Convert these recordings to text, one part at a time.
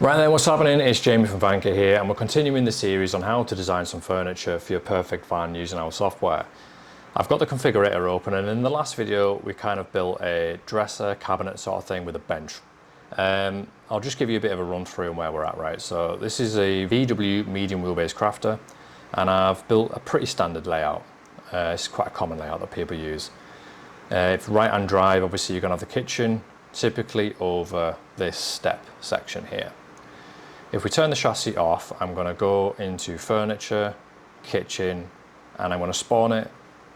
Right then, what's happening? It's Jamie from VanKit here, and we're continuing the series on how to design some furniture for your perfect van using our software. I've got the configurator open, and in the last video we kind of built a dresser cabinet sort of thing with a bench. I'll just give you a bit of a run through on where we're at, right? So this is a VW medium wheelbase crafter, and I've built a pretty standard layout. It's quite a common layout that people use. If right hand drive, obviously you're going to have the kitchen, typically over this step section here. If we turn the chassis off, I'm going to go into furniture, kitchen, and I'm going to spawn it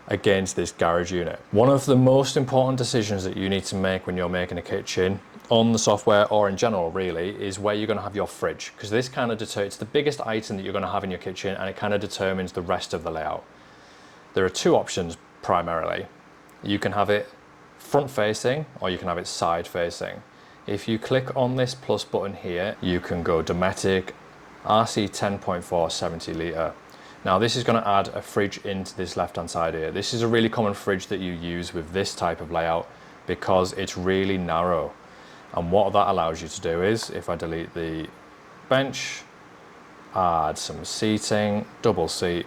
against this garage unit. One of the most important decisions that you need to make when you're making a kitchen, on the software or in general really, is where you're going to have your fridge, because this kind of determines the biggest item that you're going to have in your kitchen, and it kind of determines the rest of the layout. There are two options primarily. You can have it front facing or you can have it side facing. If you click on this plus button here, you can go Dometic RC 10.4 70 litre. Now this is going to add a fridge into this left hand side here. This is a really common fridge that you use with this type of layout because it's really narrow. And what that allows you to do is, if I delete the bench, add some seating, double seat,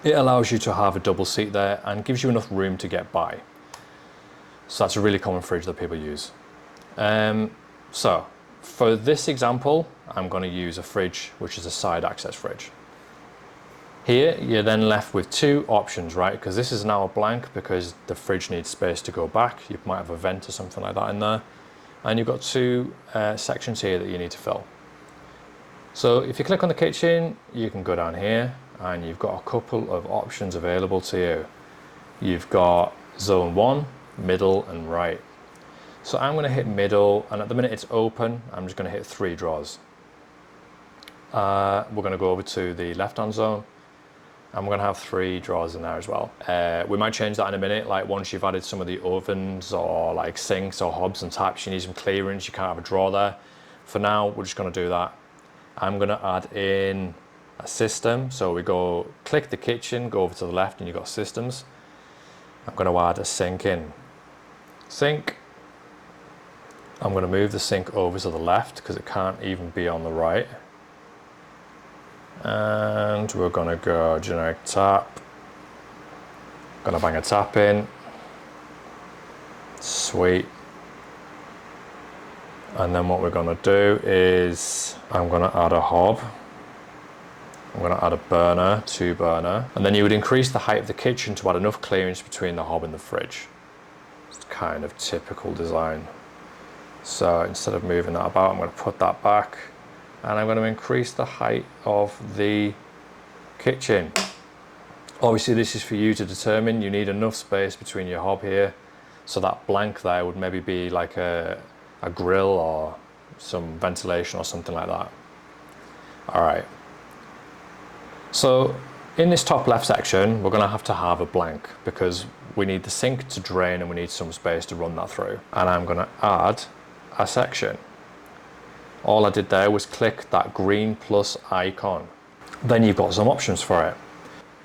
it allows you to have a double seat there and gives you enough room to get by. So that's a really common fridge that people use. So for this example, I'm going to use a fridge which is a side access fridge. Here you're then left with two options, right? Because this is now a blank because the fridge needs space to go back. You might have a vent or something like that in there. And you've got two sections here that you need to fill. So if you click on the kitchen, you can go down here and you've got a couple of options available to you. You've got zone 1, middle and right. So I'm going to hit middle, and at the minute it's open, I'm just going to hit 3 drawers. We're going to go over to the left hand zone, and we're going to have 3 drawers in there as well. We might change that in a minute, like once you've added some of the ovens or like sinks or hobs and taps, you need some clearance, you can't have a drawer there. For now, we're just going to do that. I'm going to add in a system, so we go click the kitchen, go over to the left and you've got systems. I'm going to add a sink in. Sink. I'm going to move the sink over to the left because it can't even be on the right. And we're going to go generic tap. Going to bang a tap in. Sweet. And then what we're going to do is I'm going to add a hob. I'm going to add a burner, 2 burner. And then you would increase the height of the kitchen to add enough clearance between the hob and the fridge. It's kind of typical design. So instead of moving that about, I'm going to put that back and I'm going to increase the height of the kitchen. Obviously this is for you to determine. You need enough space between your hob here, so that blank there would maybe be like a grill or some ventilation or something like that. Alright, so in this top left section we're going to have a blank because we need the sink to drain and we need some space to run that through. And I'm going to add a section. All I did there was click that green plus icon. Then you've got some options for it.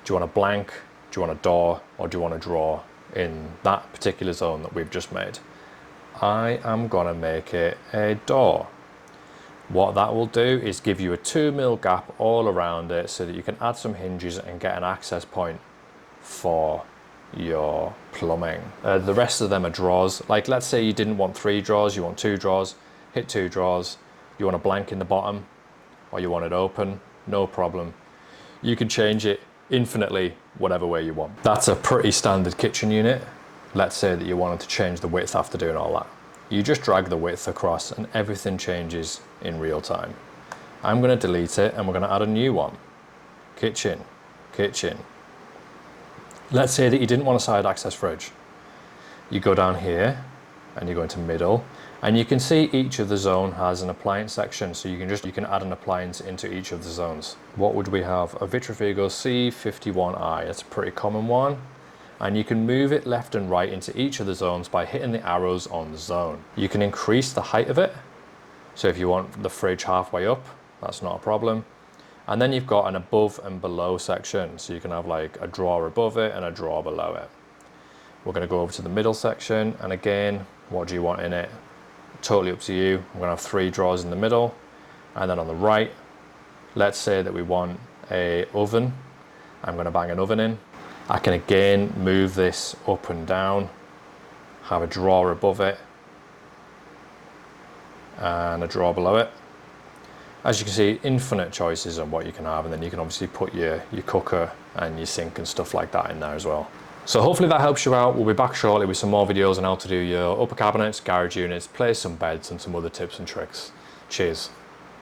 Do you want a blank, do you want a door, or do you want a drawer in that particular zone that we've just made? I am going to make it a door. What that will do is give you a 2mm gap all around it so that you can add some hinges and get an access point for your plumbing. The rest of them are drawers. Like let's say you didn't want 3 drawers, you want 2 drawers, hit 2 drawers. You want a blank in the bottom or you want it open, no problem. You can change it infinitely whatever way you want. That's a pretty standard kitchen unit. Let's say that you wanted to change the width after doing all that. You just drag the width across and everything changes in real time. I'm going to delete it and we're going to add a new one. Kitchen, kitchen. Let's say that you didn't want a side access fridge. You go down here and you go into middle, and you can see each of the zone has an appliance section, so you can add an appliance into each of the zones. What would we have? A Vitrafigo C51i. That's a pretty common one. And you can move it left and right into each of the zones by hitting the arrows on the zone. You can increase the height of it. So if you want the fridge halfway up, that's not a problem. And then you've got an above and below section. So you can have like a drawer above it and a drawer below it. We're going to go over to the middle section. And again, what do you want in it? totally up to you. I'm gonna have 3 drawers in the middle, and then on the right, let's say that we want a oven. I'm gonna bang an oven in. I can again move this up and down, have a drawer above it, and a drawer below it. As you can see, infinite choices on what you can have, and then you can obviously put your cooker and your sink and stuff like that in there as well. So hopefully that helps you out. We'll be back shortly with some more videos on how to do your upper cabinets, garage units, place some beds and some other tips and tricks. Cheers.